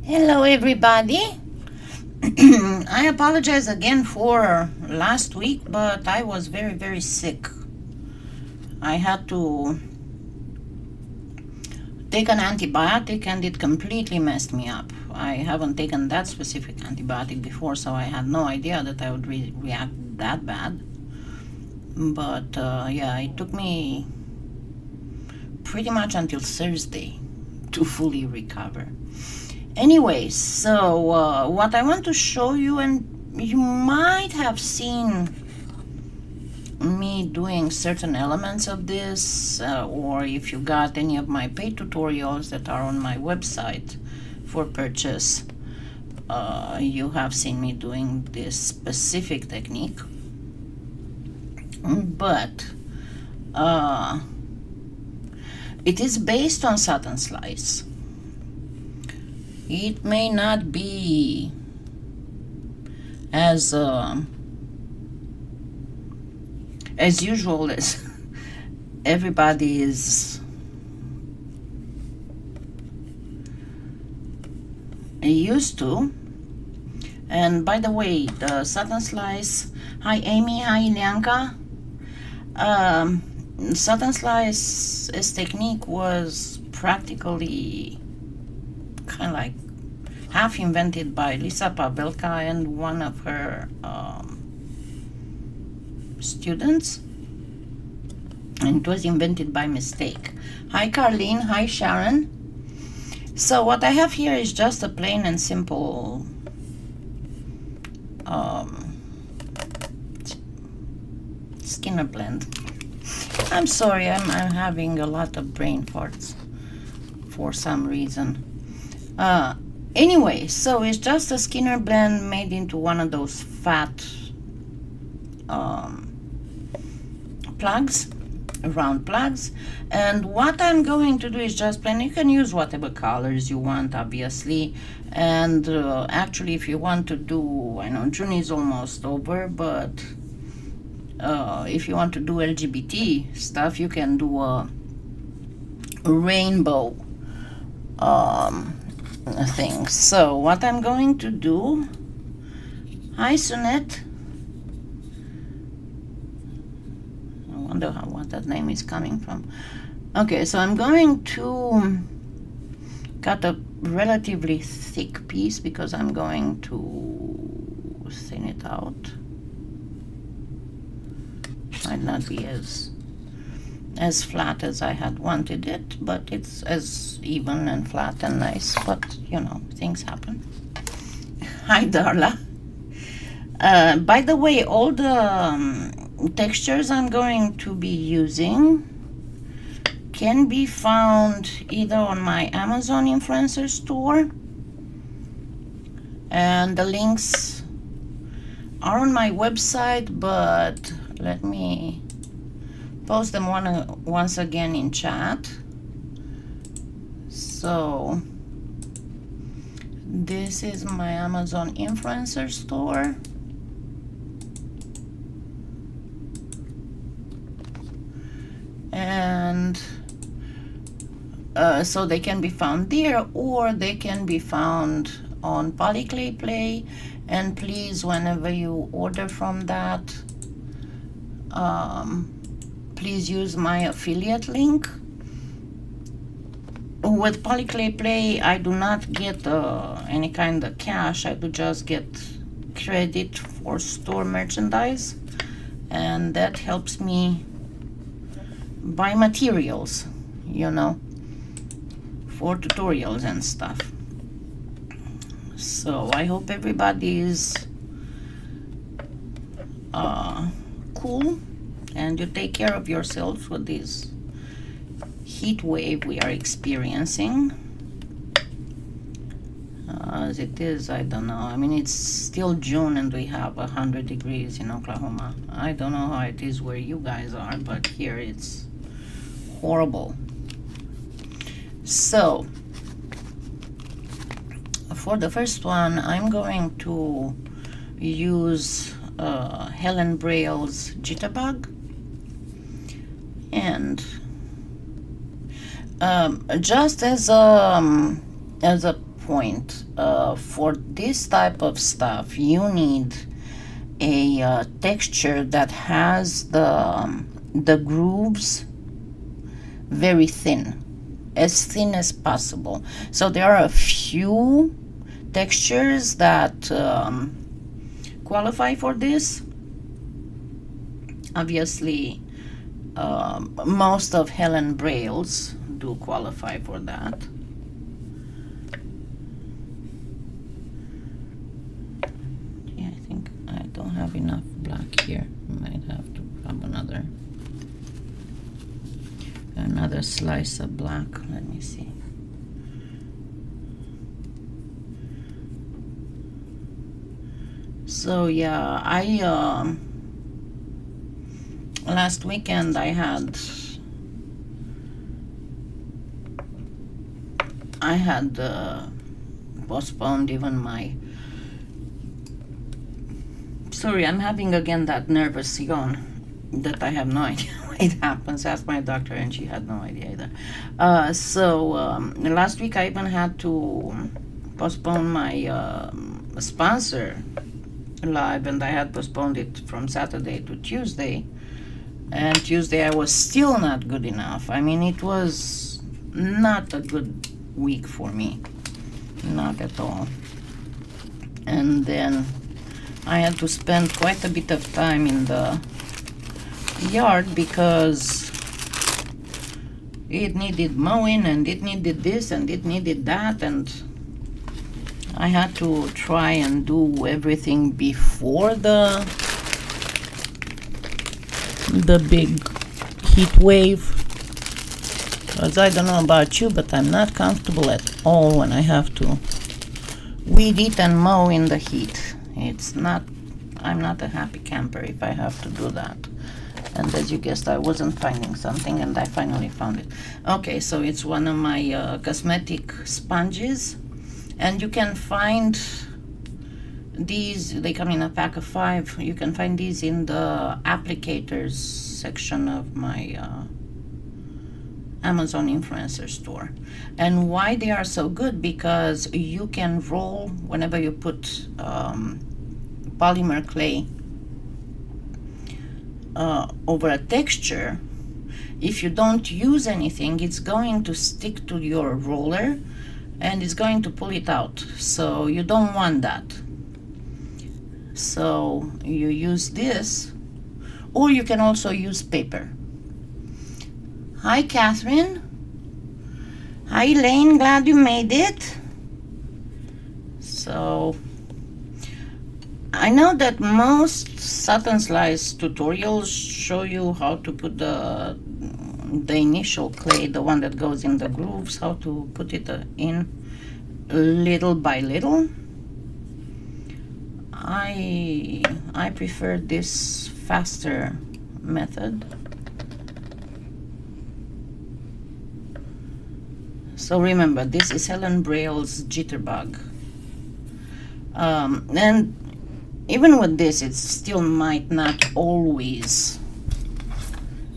Hello, everybody. I apologize again for last week, but I was very, very sick. I had to take an antibiotic and it completely messed me up. I haven't taken that specific antibiotic before, so I had no idea that I would react that bad. But yeah, it took me pretty much until Thursday to fully recover. Anyway, so what I want to show you, and you might have seen me doing certain elements of this, or if you got any of my paid tutorials that are on my website for purchase, you have seen me doing this specific technique. But it is based on Sutton Slice. It may not be as usual as everybody is used to. And by the way, the Sutton Slice, hi Amy, hi Ilyanka. Sutton Slice's technique was practically kind of like half invented by Lisa Pavelka and one of her students, and it was invented by mistake. Hi Carlene, hi Sharon. So what I have here is just a plain and simple Skinner blend. I'm sorry, I'm having a lot of brain farts for some reason. Anyway, so it's just a Skinner blend made into one of those fat plugs, round plugs. And what I'm going to do is just plain, you can use whatever colors you want, obviously. And actually, if you want to do, I know June is almost over, but if you want to do LGBT stuff, you can do a rainbow thing. So what I'm going to do, hi Sunette, I wonder what that name is coming from. Okay, so I'm going to cut a relatively thick piece because I'm going to thin it out. Might not be as flat as I had wanted it, but it's as even and flat and nice. But you know, things happen. Hi Darla. By the way, all the textures I'm going to be using can be found either on my Amazon influencer store, and the links are on my website, but let me post them once again in chat. So this is my Amazon influencer store. And so they can be found there, or they can be found on Polyclay Play. And please, whenever you order from that, please use my affiliate link. With Polyclay Play, I do not get any kind of cash. I do just get credit for store merchandise, and that helps me buy materials, you know, for tutorials and stuff. So I hope everybody is cool, and you take care of yourselves with this heat wave we are experiencing. As it is, I don't know. I mean, it's still June and we have 100 degrees in Oklahoma. I don't know how it is where you guys are, but here it's horrible. So for the first one, I'm going to use Helen Braille's Jitterbug, and just as a point. For this type of stuff, you need a texture that has the grooves very thin, as thin as possible. So there are a few textures that qualify for this. Obviously, most of Helen Braille's do qualify for that. Yeah, I think I don't have enough black here. Might have to grab another slice of black. Let me see. So yeah, last weekend I had postponed even my. Sorry, I'm having again that nervous yawn that I have no idea why it happens. Asked my doctor and she had no idea either. So last week I even had to postpone my sponsor live, and I had postponed it from Saturday to Tuesday. And Tuesday I was still not good enough. I mean, it was not a good week for me. Not at all. And then I had to spend quite a bit of time in the yard because it needed mowing and it needed this and it needed that, and I had to try and do everything before the big heat wave, because I don't know about you, but I'm not comfortable at all when I have to weed eat and mow in the heat. I'm not a happy camper if I have to do that. And as you guessed, I wasn't finding something, and I finally found it. Okay, so it's one of my cosmetic sponges, and you can find these, they come in a pack of 5. You can find these in the applicators section of my Amazon influencer store. And why they are so good? Because you can roll, whenever you put polymer clay over a texture, if you don't use anything, it's going to stick to your roller and it's going to pull it out. So you don't want that. So you use this, or you can also use paper. Hi, Catherine. Hi, Elaine. Glad you made it. So I know that most Sutton Slice tutorials show you how to put the initial clay, the one that goes in the grooves, how to put it in little by little. I prefer this faster method. So remember, this is Helen Braille's Jitterbug. And even with this, it still might not always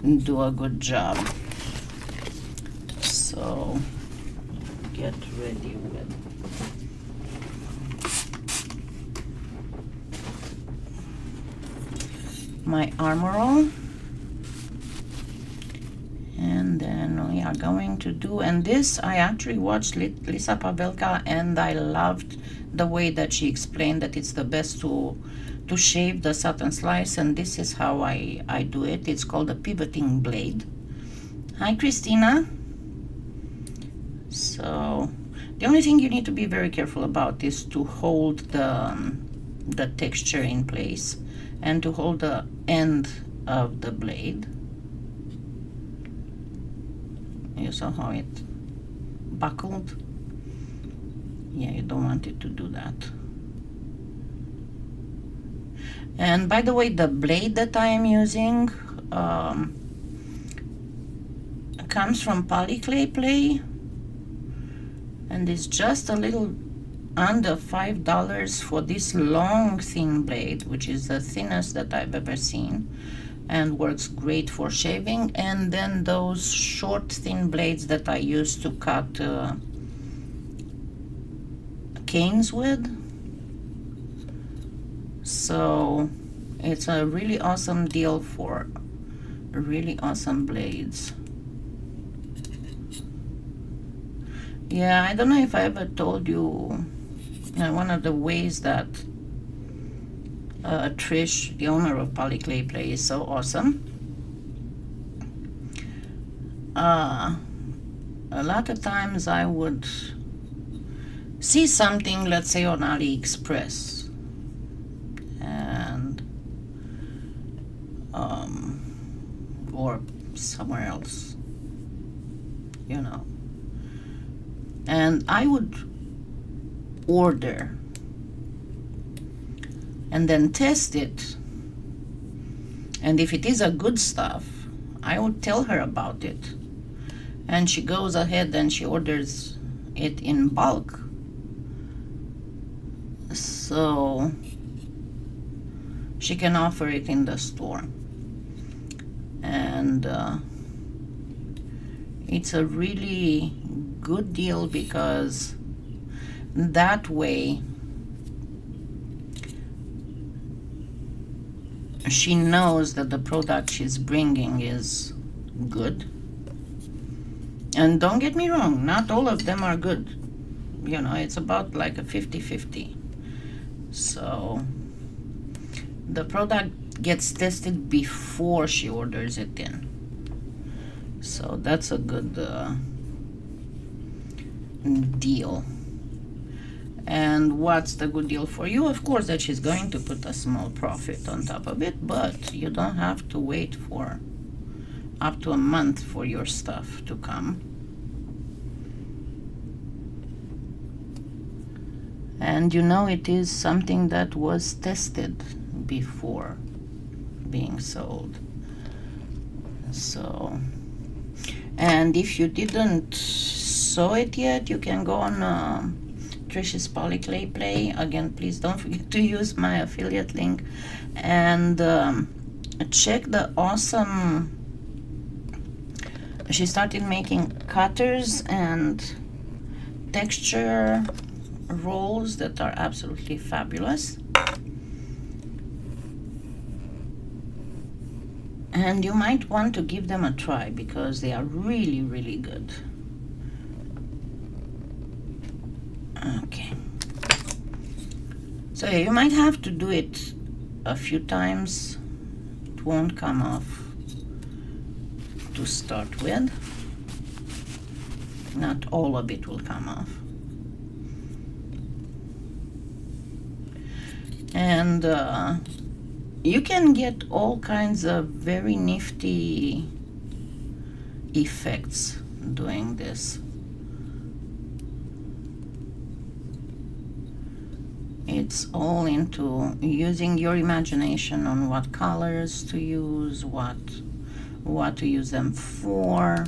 do a good job. So get ready with my Armorall, and then we are going to do, and this I actually watched Lisa Pavelka, and I loved the way that she explained that it's the best to shave the Sutton Slice, and this is how I do it. It's called a pivoting blade. Hi, Christina. So the only thing you need to be very careful about is to hold the texture in place and to hold the end of the blade. You saw how it buckled? Yeah, you don't want it to do that. And by the way, the blade that I am using comes from Polyclay Play, and it's just a little under $5 for this long thin blade, which is the thinnest that I've ever seen and works great for shaving. And then those short thin blades that I use to cut canes with. So it's a really awesome deal for really awesome blades. Yeah, I don't know if I ever told you one of the ways that Trish, the owner of Polyclay Play, is so awesome. A lot of times I would see something, let's say on AliExpress, and or somewhere else, you know, and I would order and then test it, and if it is a good stuff, I would tell her about it, and she goes ahead and she orders it in bulk, so she can offer it in the store. And it's a really good deal, because that way she knows that the product she's bringing is good. And don't get me wrong, not all of them are good. You know, it's about like a 50-50. So the product gets tested before she orders it in. So that's a good deal. And what's the good deal for you? Of course, that she's going to put a small profit on top of it, but you don't have to wait for up to a month for your stuff to come. And you know, it is something that was tested before being sold. So, and if you didn't saw it yet, you can go on Trish's Polyclay Play. Again, please don't forget to use my affiliate link, and check the awesome, she started making cutters and texture rolls that are absolutely fabulous. And you might want to give them a try, because they are really, really good. Okay. So yeah, you might have to do it a few times. It won't come off to start with. Not all of it will come off. And you can get all kinds of very nifty effects doing this. It's all into using your imagination on what colors to use, what to use them for,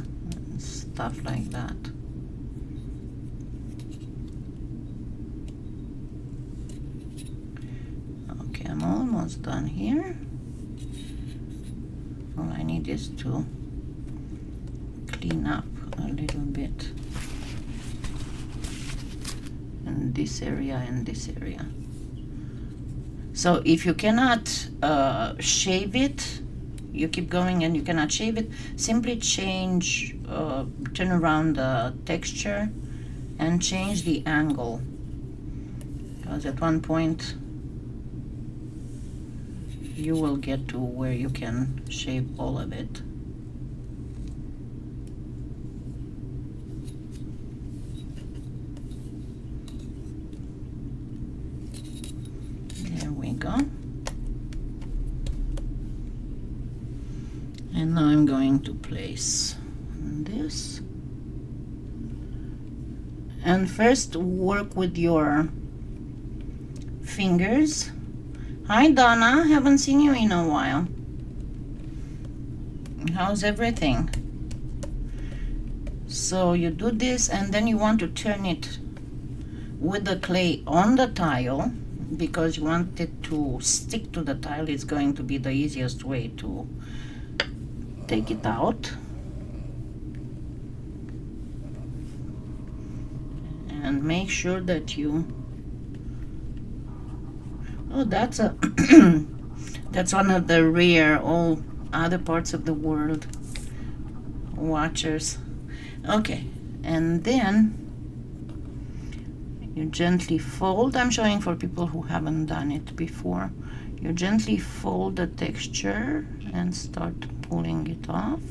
stuff like that. I'm almost done here. All I need is to clean up a little bit in this area and this area. So if you cannot shave it, you keep going and you cannot shave it, simply change, turn around the texture and change the angle, because at one point you will get to where you can shave all of it. There we go. And now I'm going to place this. And first work with your fingers. Hi Donna, haven't seen you in a while. How's everything? So you do this, and then you want to turn it with the clay on the tile, because you want it to stick to the tile. It's going to be the easiest way to take it out. And make sure that you Oh, that's a that's one of the rare all other parts of the world watchers. Okay, and then you gently fold. I'm showing for people who haven't done it before. You gently fold the texture and start pulling it off.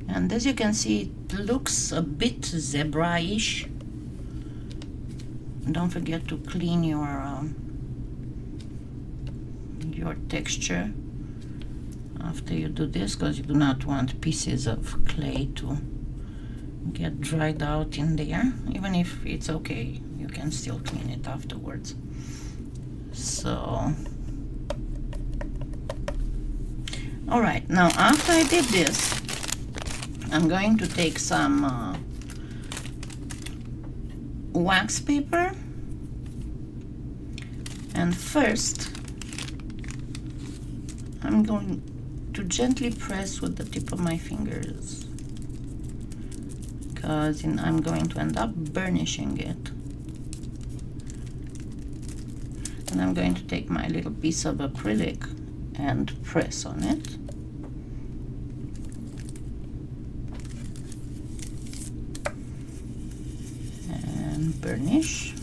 And as you can see, it looks a bit zebra-ish. Don't forget to clean your texture after you do this, because you do not want pieces of clay to get dried out in there. Even if it's okay, you can still clean it afterwards. So, all right, now after I did this, I'm going to take some wax paper, and first I'm going to gently press with the tip of my fingers, because I'm going to end up burnishing it. And I'm going to take my little piece of acrylic and press on it. And burnish.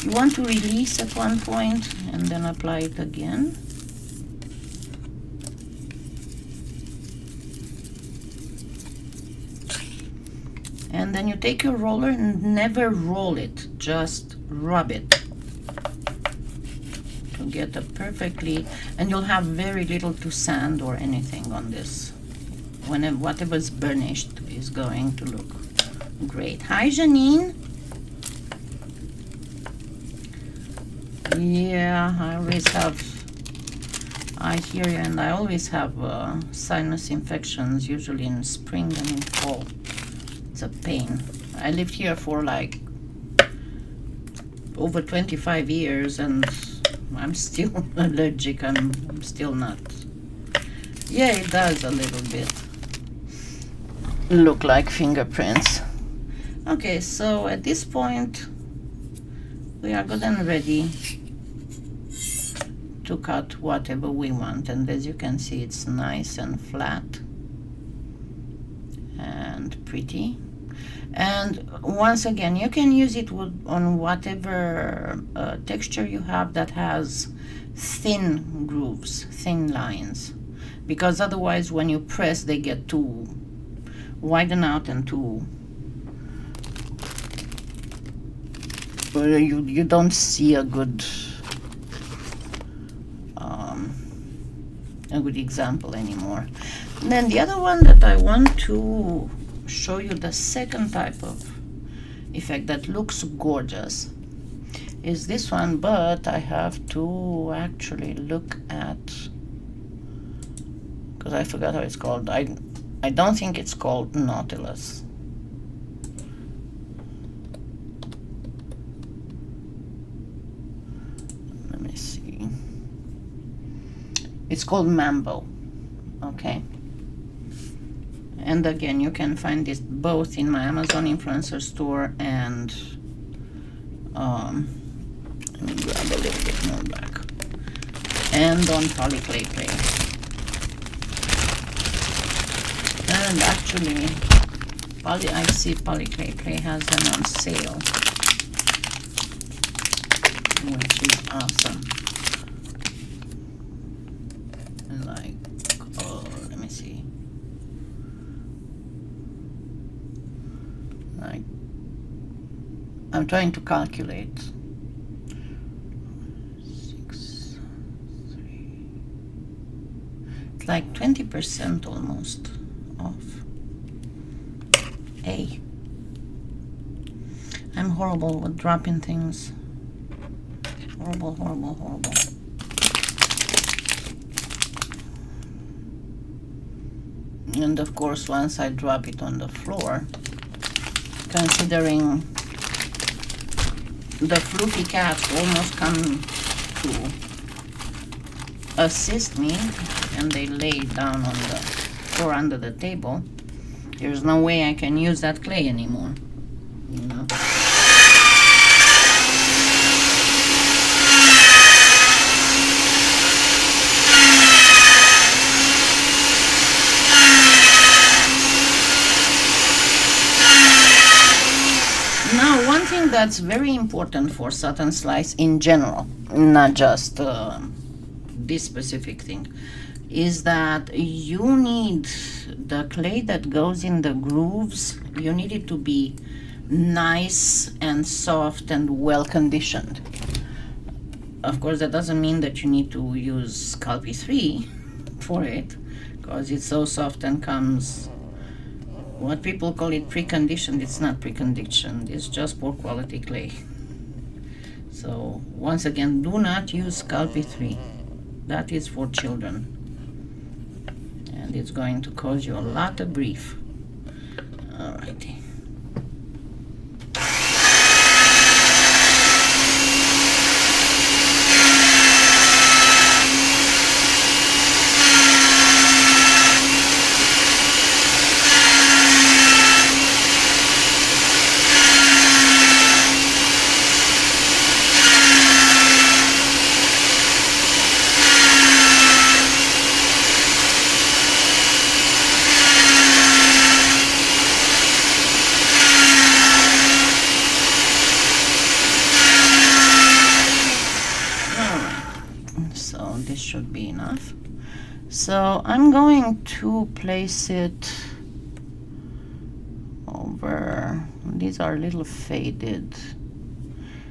You want to release at one point and then apply it again. And then you take your roller and never roll it, just rub it to get a perfectly, and you'll have very little to sand or anything on this. Whatever's burnished is going to look great. Hi, Janine. Yeah, I hear you, and I always have sinus infections, usually in spring and in fall. It's a pain. I lived here for like over 25 years and I'm still allergic. I'm still not. Yeah, it does a little bit look like fingerprints. Okay, so at this point we are good and ready to cut whatever we want, and as you can see, it's nice and flat and pretty. And once again, you can use it on whatever texture you have that has thin grooves, thin lines, because otherwise when you press they get too widen out and too you don't see a good example anymore. And then the other one that I want to show you, the second type of effect that looks gorgeous, is this one, but I have to actually look at, because I forgot how it's called. I don't think it's called Nautilus. Let me see. It's called Mambo. Okay. And again, you can find this both in my Amazon influencer store and let me grab a little bit more back, and on Polyclay Play. And actually, I see Polyclay Play has them on sale, which is awesome. Like, oh, let me see. Like, I'm trying to calculate. 6, 3. It's like 20% almost off. Hey, I'm horrible with dropping things. Horrible, horrible, horrible. And of course, once I drop it on the floor, considering the fluffy cats almost come to assist me, and they lay down on the floor under the table, there's no way I can use that clay anymore, you know. thing that's very important for Sutton Slice in general, not just this specific thing, is that you need the clay that goes in the grooves, you need it to be nice and soft and well conditioned. Of course, that doesn't mean that you need to use Sculpey 3 for it, because it's so soft and comes, what people call it preconditioned. It's not preconditioned, it's just poor quality clay. So once again, do not use Sculpey 3. That is for children, and it's going to cause you a lot of grief. Alrighty. This should be enough. So I'm going to place it over, these are a little faded,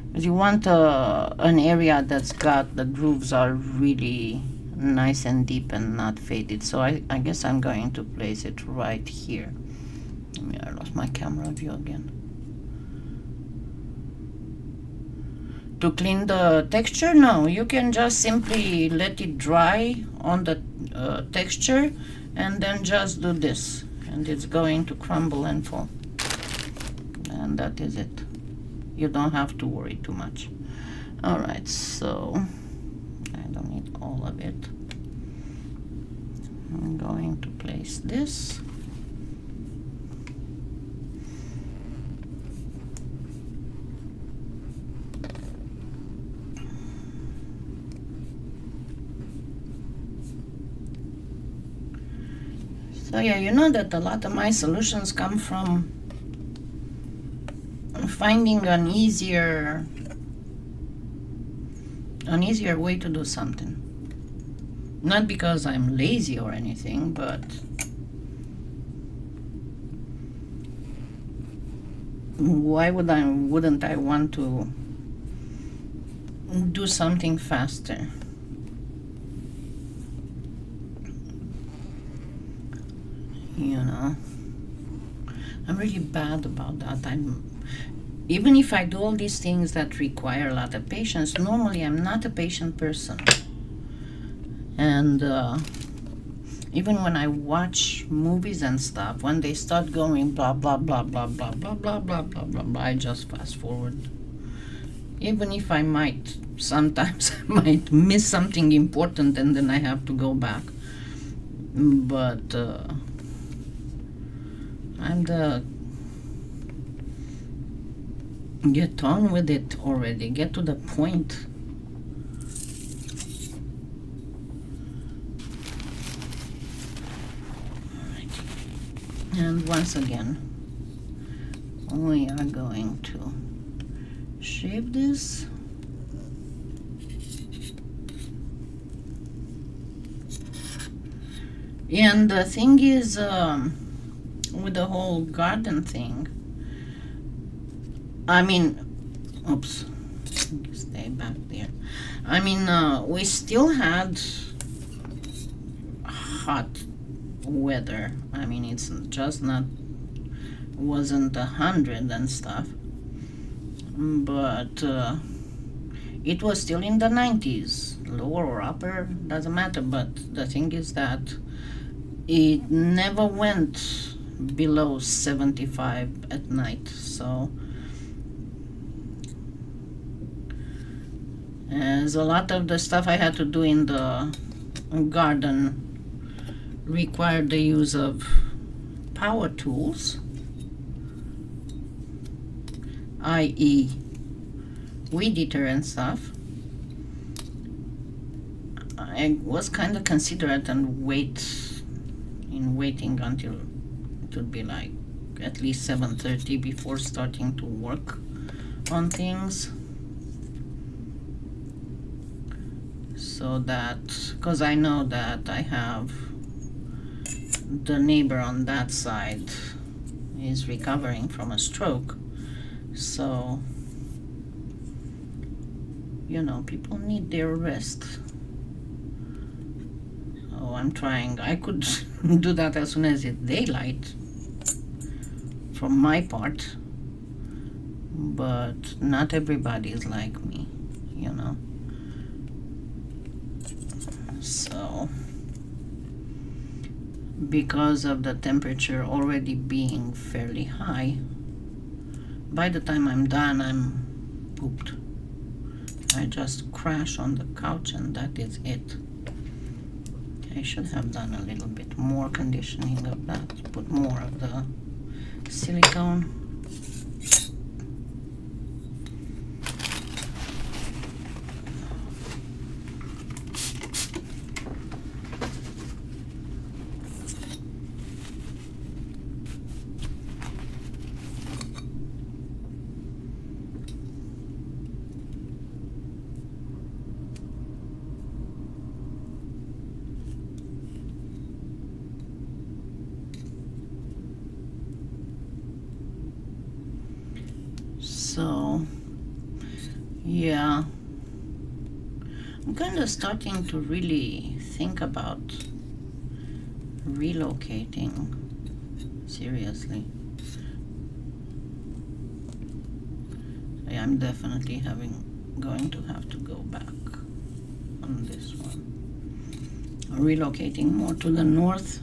because you want an area that's got, the grooves are really nice and deep and not faded. So I guess I'm going to place it right here. I lost my camera view again. To clean the texture? No, you can just simply let it dry on the texture and then just do this, and it's going to crumble and fall, and that is it. You don't have to worry too much. Alright, so I don't need all of it. I'm going to place this. So yeah, you know that a lot of my solutions come from finding an easier way to do something. Not because I'm lazy or anything, but wouldn't I want to do something faster? You know, I'm really bad about that. Even if I do all these things that require a lot of patience, normally I'm not a patient person. And even when I watch movies and stuff, when they start going blah blah blah blah blah blah blah blah blah blah blah, I just fast forward. Even if I might, sometimes I might miss something important and then I have to go back. But I'm the get on with it already, get to the point. And once again, we are going to shape this. And the thing is, with the whole garden thing, I mean, oops, stay back there. I mean, we still had hot weather. I mean, it's just not, wasn't 100 and stuff, but it was still in the 90s, lower or upper, doesn't matter. But the thing is that it never went below 75 at night. So as a lot of the stuff I had to do in the garden required the use of power tools, i.e. weed eater and stuff, I was kind of considerate and waiting until it would be like at least 7:30 before starting to work on things, so that, because I know that I have the neighbor on that side is recovering from a stroke, so people need their rest. So I'm trying. I could do that as soon as it's daylight from my part, but not everybody is like me, so because of the temperature already being fairly high, by the time I'm done, I'm pooped. I just crash on the couch and that is it. I should have done a little bit more conditioning of that, put more of the silicone. So, yeah, I'm kind of starting to really think about relocating, seriously. I'm definitely going to have to go back on this one. Relocating more to the north.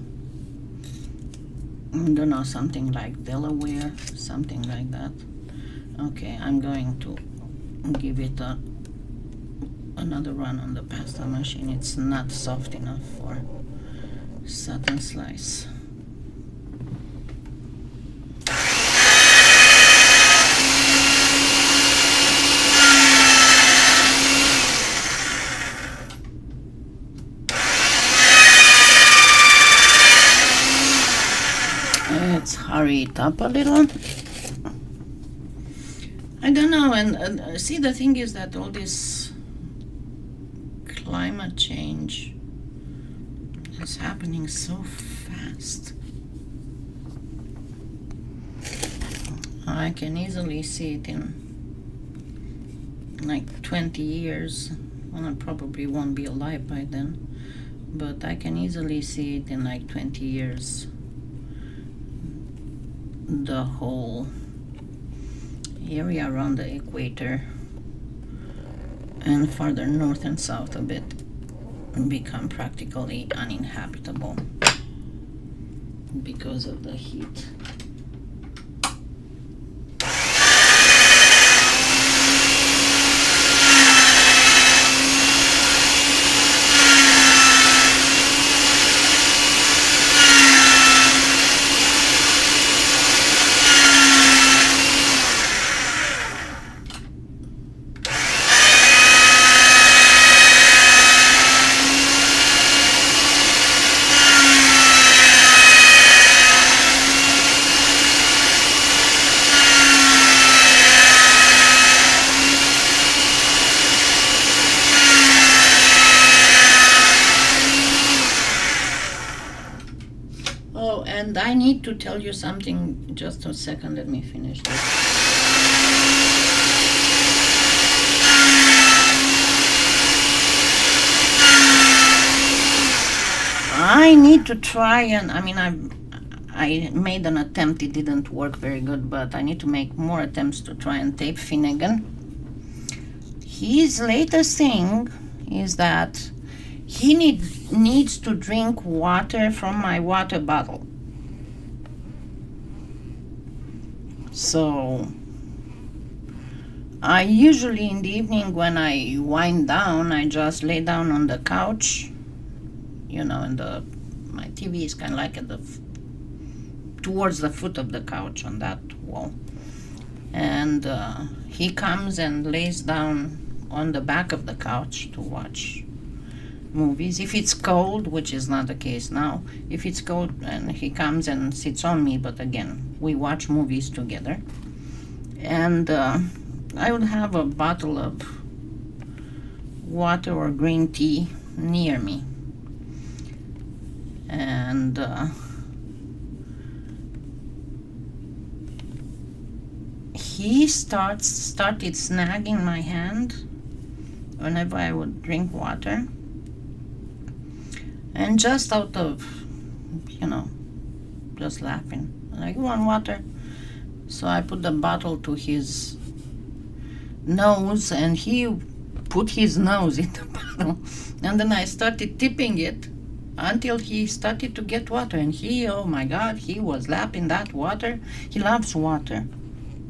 I don't know, something like Delaware, something like that. Okay, I'm going to give it another run on the pasta machine. It's not soft enough for Sutton Slice. Let's hurry it up a little. I don't know, and see, the thing is that all this climate change is happening so fast. I can easily see it in like 20 years. Well, I probably won't be alive by then, but I can easily see it in like 20 years. The whole area around the equator and farther north and south a bit become practically uninhabitable because of the heat. And I need to tell you something, just a second, let me finish this. I need to try and, I made an attempt, it didn't work very good, but I need to make more attempts to try and tape Finnegan. His latest thing is that he needs to drink water from my water bottle. So I usually in the evening when I wind down, I just lay down on the couch, and my TV is kind of like at towards the foot of the couch on that wall. And he comes and lays down on the back of the couch to watch movies. If it's cold, which is not the case now, if it's cold, and he comes and sits on me, but again, we watch movies together. And I would have a bottle of water or green tea near me, and he started snagging my hand whenever I would drink water, and just out of, just laughing, like, you want water? So I put the bottle to his nose, and he put his nose in the bottle, and then I started tipping it until he started to get water, and he, oh my God, he was lapping that water. He loves water.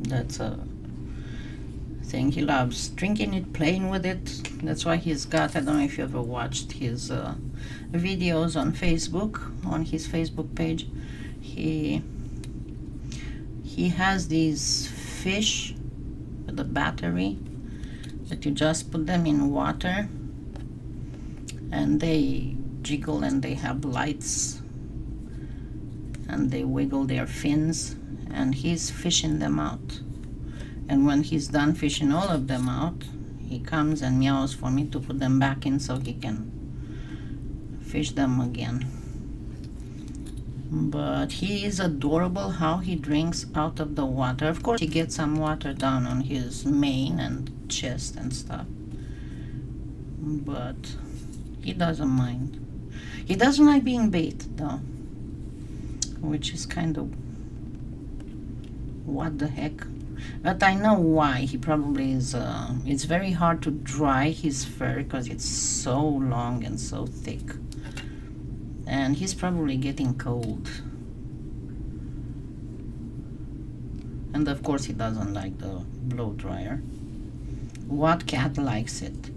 That's a thing. He loves drinking it, playing with it. That's why he's got, I don't know if you ever watched his videos on Facebook, on his Facebook page. He has these fish with a battery that you just put them in water, and they jiggle and they have lights and they wiggle their fins, and he's fishing them out. And when he's done fishing all of them out, he comes and meows for me to put them back in so he can fish them again. But he is adorable how he drinks out of the water. Of course, he gets some water down on his mane and chest and stuff, but he doesn't mind. He doesn't like being bait, though, which is kind of what the heck. But I know why. He probably is. It's very hard to dry his fur because it's so long and so thick, and he's probably getting cold. And of course, he doesn't like the blow dryer. What cat likes it?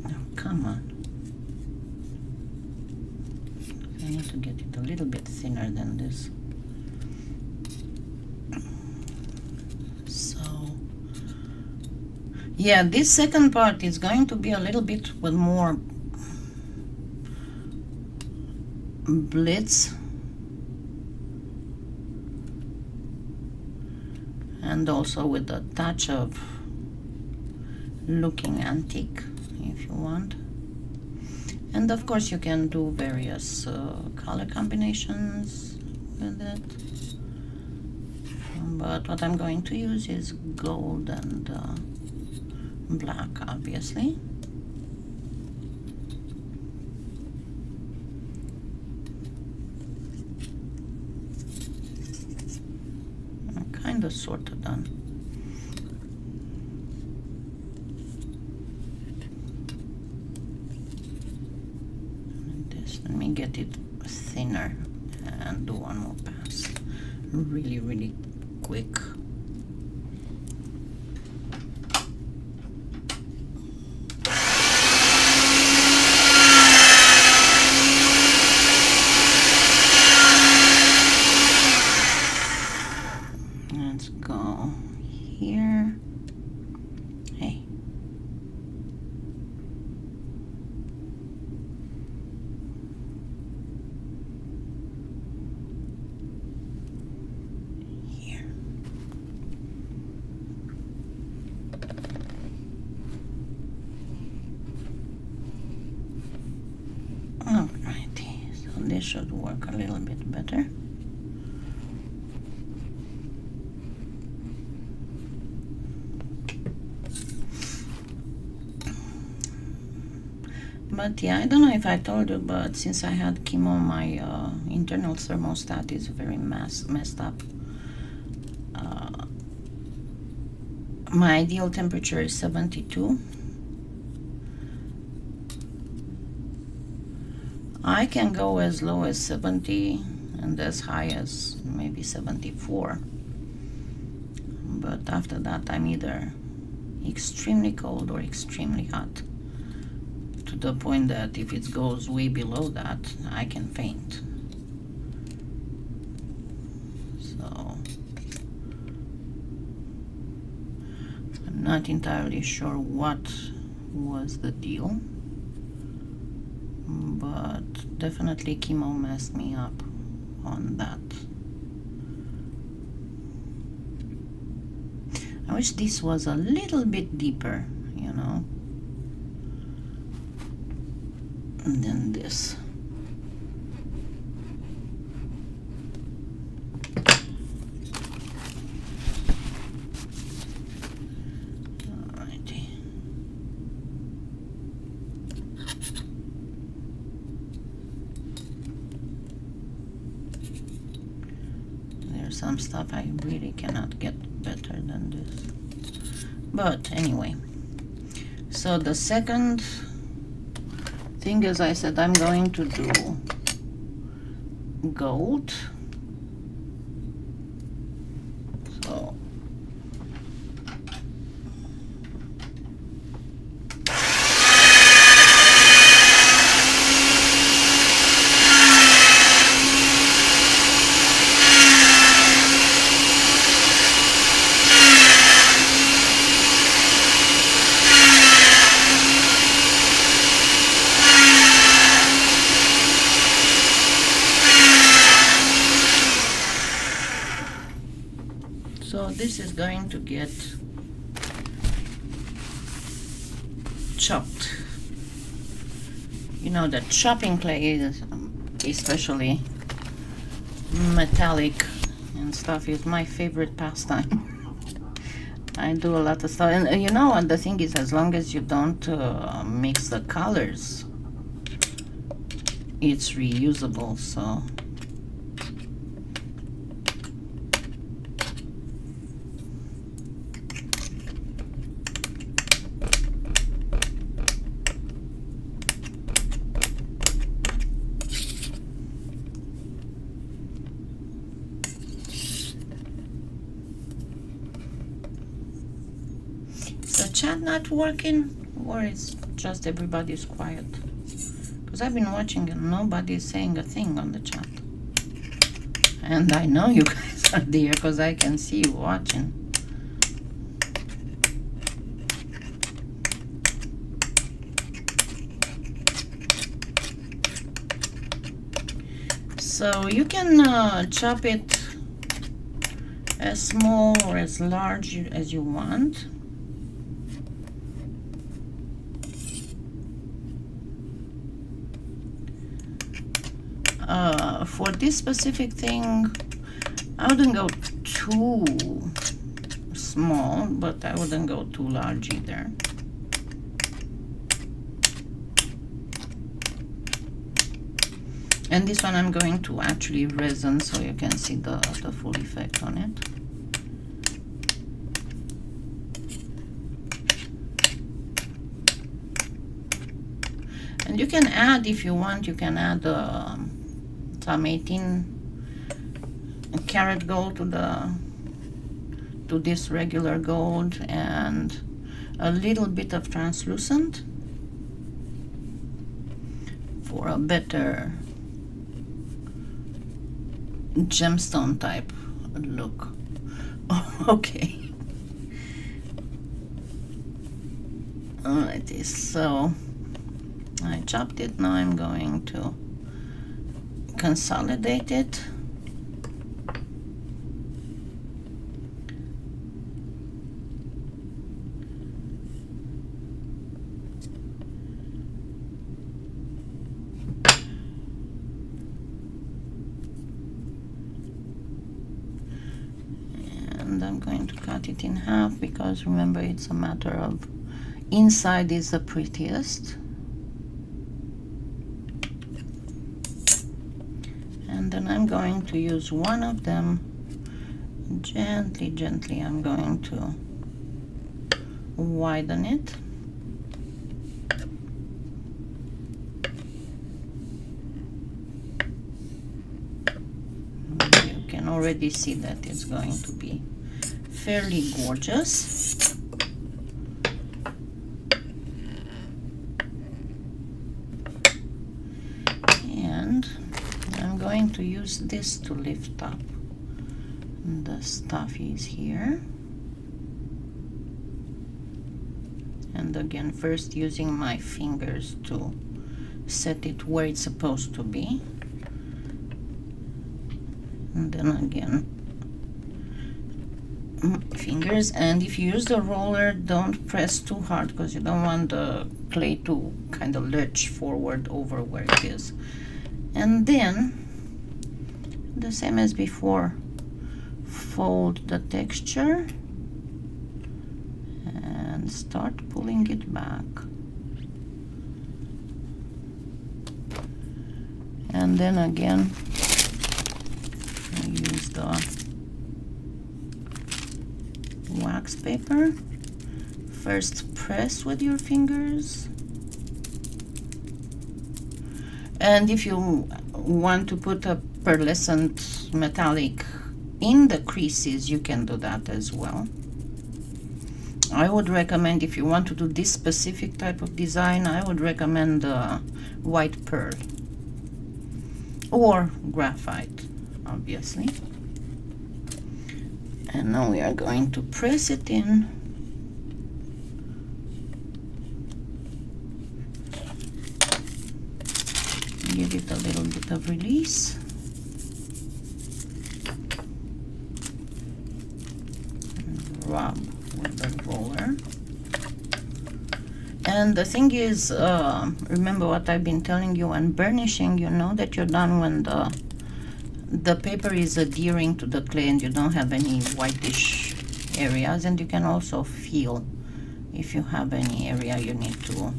Oh, come on. I need to get it a little bit thinner than this. So, yeah, this second part is going to be a little bit with more blitz and also with a touch of looking antique if you want. And of course you can do various color combinations with it, but what I'm going to use is gold and black, obviously. I'm kind of sort of done. Let me get it thinner and do one more pass really, really quick. Let's go here. Hey. Alrighty, so this should work a little bit better. But yeah, I don't know if I told you, but since I had chemo, my internal thermostat is very messed up. My ideal temperature is 72. I can go as low as 70 and as high as maybe 74. But after that, I'm either extremely cold or extremely hot, to the point that if it goes way below that, I can faint. So I'm not entirely sure what was the deal, but definitely chemo messed me up on that. I wish this was a little bit deeper, you know, than this. Alrighty. There's some stuff I really cannot get better than this. But anyway, so the second thing, as I said, I'm going to do gold. So this is going to get chopped. You know that chopping clay is, especially metallic and stuff, is my favorite pastime. I do a lot of stuff, and you know what the thing is, as long as you don't mix the colors, it's reusable. So chat not working, or it's just everybody's quiet? Because I've been watching and nobody's saying a thing on the chat, and I know you guys are there because I can see you watching. So you can chop it as small or as large as you want. For this specific thing, I wouldn't go too small, but I wouldn't go too large either. And this one I'm going to actually resin so you can see the full effect on it. And you can add, if you want, you can add some 18 karat gold to this regular gold, and a little bit of translucent for a better gemstone type look. Okay. Alrighty, so I chopped it. Now I'm going to consolidate it. And I'm going to cut it in half because remember, it's a matter of inside is the prettiest. And then I'm going to use one of them gently. I'm going to widen it. You can already see that it's going to be fairly gorgeous. And I'm going to use this to lift up the stuffies here. And again, first using my fingers to set it where it's supposed to be. And then again, fingers. And if you use the roller, don't press too hard because you don't want the clay to kind of lurch forward over where it is. And then the same as before, fold the texture and start pulling it back. And then again, I use the wax paper. First press with your fingers, and if you want to put a pearlescent metallic in the creases, you can do that as well. I would recommend, if you want to do this specific type of design, I would recommend the white pearl or graphite, obviously. And now we are going to press it in. Give it a little bit of release. And rub with the roller. And the thing is, remember what I've been telling you, when burnishing, you know that you're done when the paper is adhering to the clay and you don't have any whitish areas, and you can also feel if you have any area you need to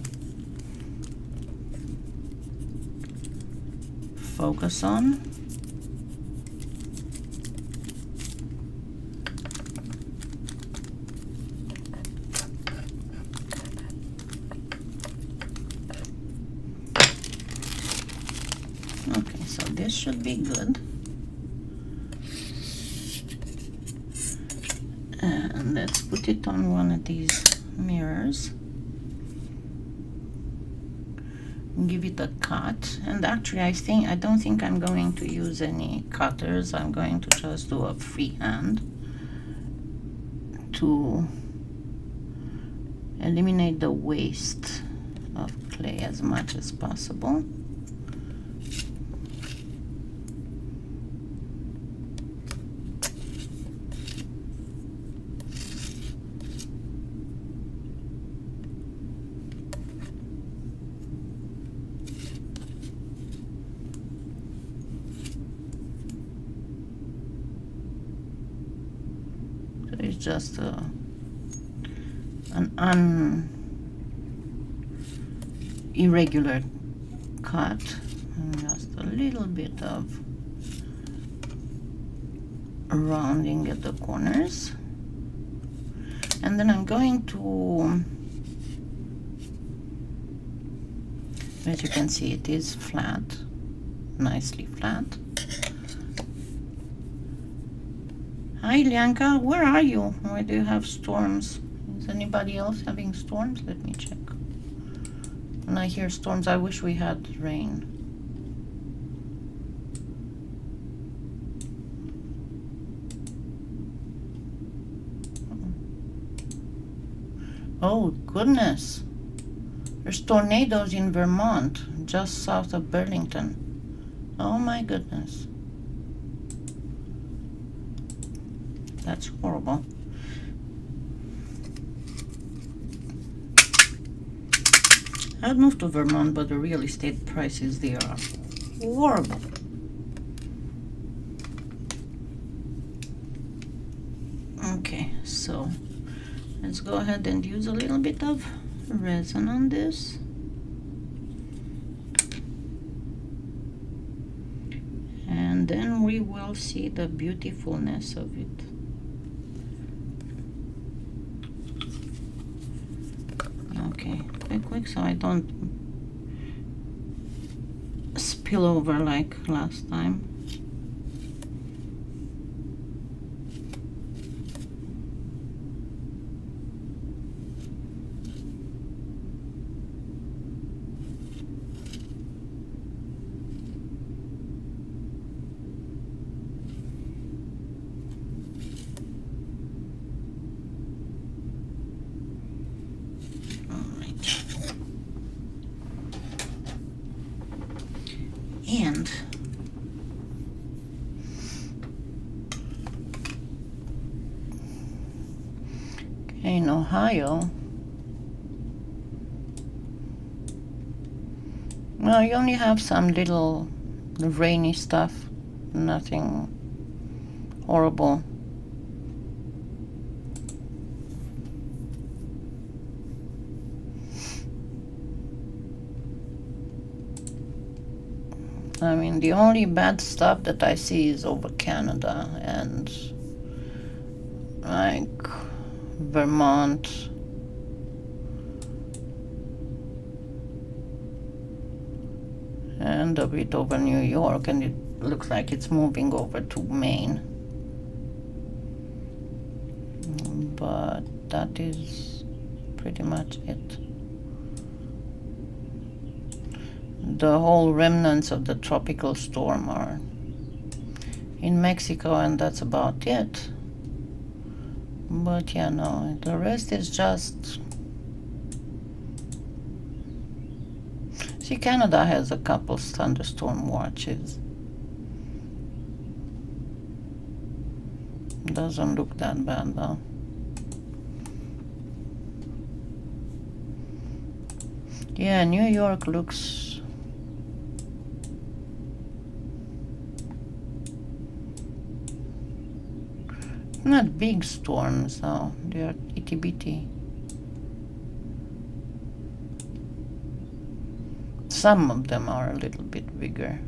focus on. Okay, so this should be good. And let's put it on one of these mirrors. Give it a cut. And actually, I don't think I'm going to use any cutters. I'm going to just do a freehand to eliminate the waste of clay as much as possible. It's just an irregular cut, and just a little bit of rounding at the corners. And then I'm going to, as you can see, it is flat, nicely flat. Hi, Lianka, where are you? Why do you have storms? Is anybody else having storms? Let me check. When I hear storms, I wish we had rain. Oh, goodness. There's tornadoes in Vermont, just south of Burlington. Oh, my goodness. That's horrible. I'd move to Vermont, but the real estate prices there are horrible. Okay, so let's go ahead and use a little bit of resin on this. And then we will see the beautifulness of it. Okay, quick so I don't spill over like last time. And in Ohio. Well, you only have some little rainy stuff, nothing horrible. I mean, the only bad stuff that I see is over Canada and like Vermont. And a bit over New York, and it looks like it's moving over to Maine. But that is pretty much it. The whole remnants of the tropical storm are in Mexico, and that's about it. But yeah, no, the rest is just... See, Canada has a couple thunderstorm watches. Doesn't look that bad though. Yeah, New York looks... not big storms though, they are itty bitty. Some of them are a little bit bigger.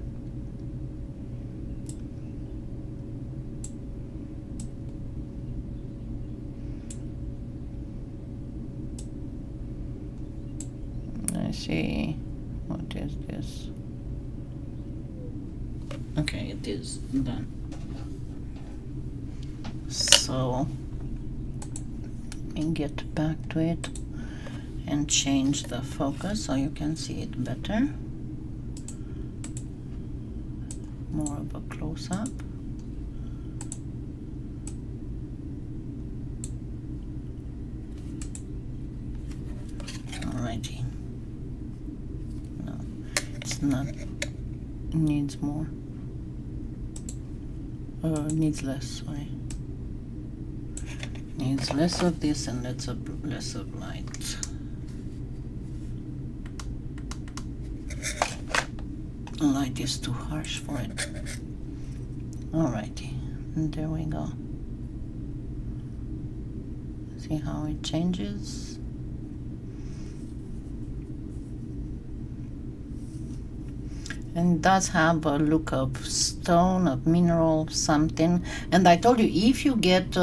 I see. What is this? Okay, it is done. So let me get back to it and change the focus so you can see it better. More of a close-up. Alrighty. No, it's not. Needs more. Needs less, sorry. Needs less of this and less of light. Light is too harsh for it. Alrighty, and there we go. See how it changes? And it does have a look of stone, of mineral, something. And I told you, if you get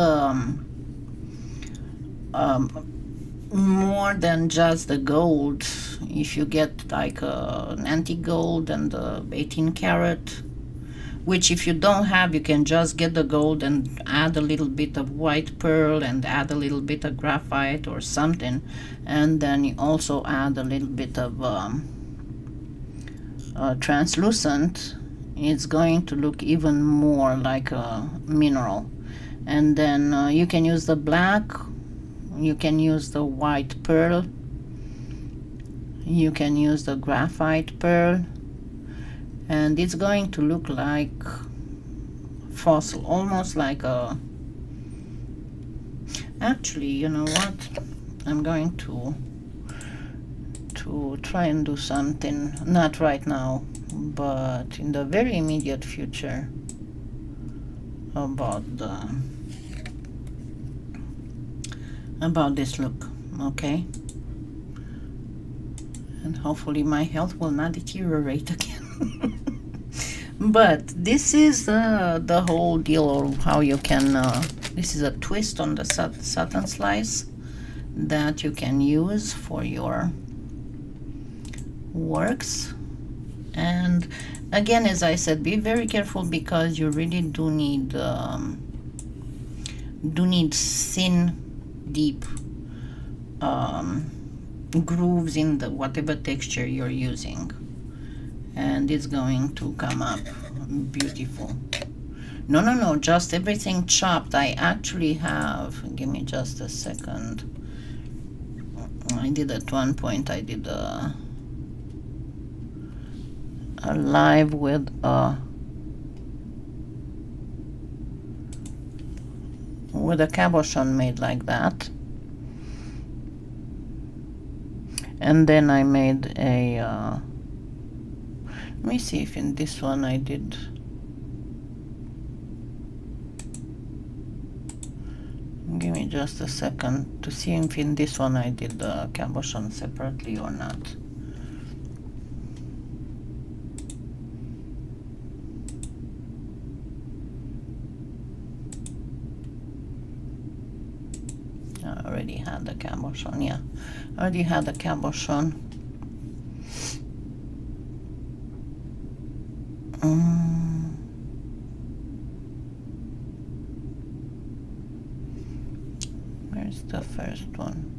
more than just the gold, if you get like an antique gold and 18 karat, which if you don't have, you can just get the gold and add a little bit of white pearl and add a little bit of graphite or something, and then you also add a little bit of translucent. It's going to look even more like a mineral. And then you can use the black, you can use the white pearl, you can use the graphite pearl, and it's going to look like fossil, almost like a... Actually, you know what, I'm going to try and do something, not right now, but in the very immediate future, about this look, okay? And hopefully my health will not deteriorate again. But this is the whole deal of how you can, this is a twist on the Sutton Slice that you can use for your works. And again, as I said, be very careful, because you really do need thin, deep grooves in the whatever texture you're using, and it's going to come up beautiful. No, just everything chopped. I actually have, give me just a second, I did at one point, I did a live with a cabochon made like that, And then I made a let me see if in this one I did. Give me just a second to see if in this one I did the cabochon separately or not. I already had the cabochon, yeah. I already had the cabochon. Where's the first one?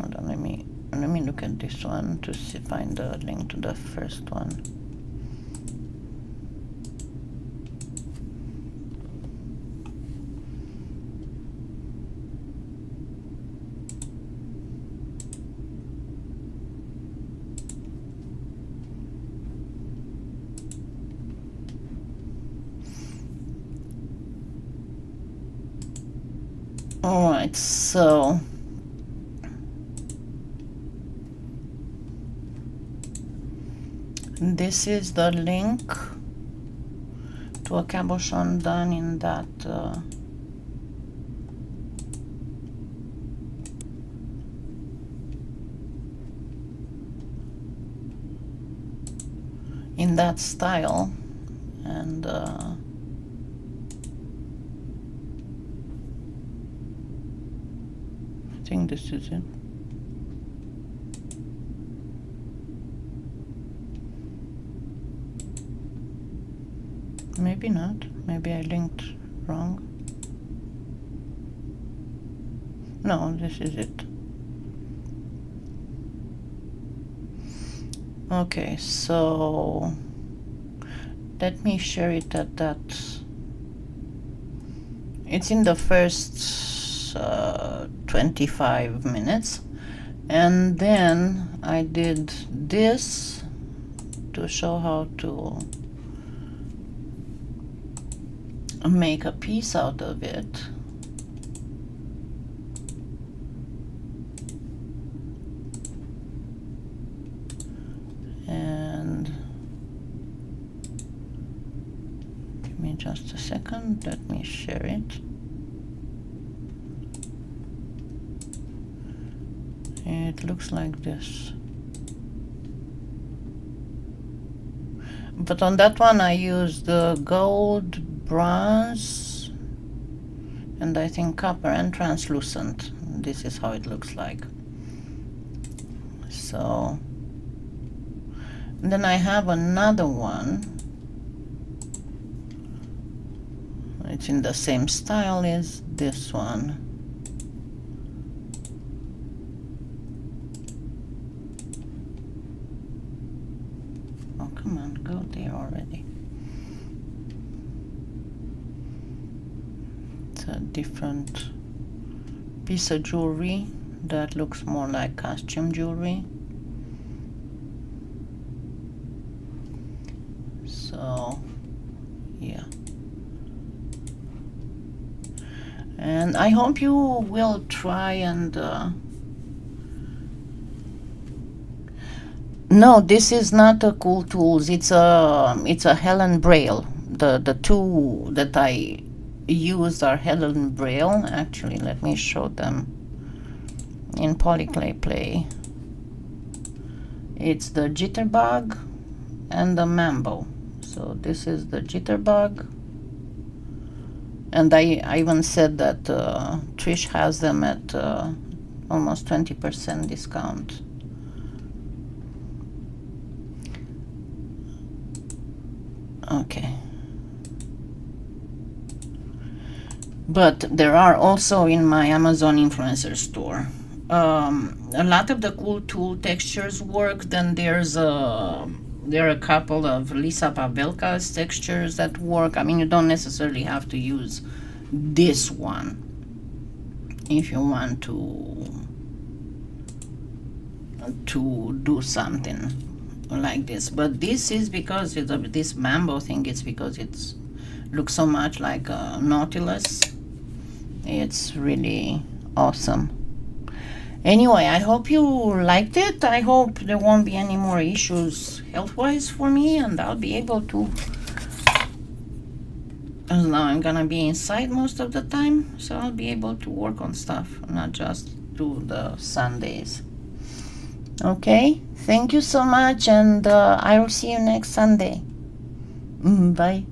Hold on, let me look at this one to see, find the link to the first one. Alright, so this is the link to a cabochon done in that style, and I think this is it. Maybe not. Maybe I linked wrong. No, this is it. Okay, so let me share it at that. It's in the first 25 minutes, and then I did this to show how to make a piece out of it. And give me just a second, let me share it. It looks like this. But on that one I used the gold, bronze, and I think copper and translucent. This is how it looks like. So then I have another one. It's in the same style as this one. Oh, come on, go there already. It's a different piece of jewelry that looks more like costume jewelry. So, yeah. And I hope you will try and no, this is not a Cool Tools. It's a Helen Braille. The two that I used are Helen Braille. Actually, let me show them in Polyclay Play. It's the Jitterbug and the Mambo. So this is the Jitterbug, and I even said that Trish has them at almost 20% discount. Okay. But there are also in my Amazon influencer store. A lot of the Cool Tool textures work. Then there are a couple of Lisa Pavelka's textures that work. I mean, you don't necessarily have to use this one if you want to do something like this. But this is because it's this Mambo thing. It's because it's looks so much like a Nautilus. It's really awesome. Anyway, I hope you liked it. I hope there won't be any more issues health-wise for me, and I'll be able to, as now I'm gonna be inside most of the time, so I'll be able to work on stuff, not just do the Sundays. Okay, thank you so much, and I will see you next Sunday. Bye.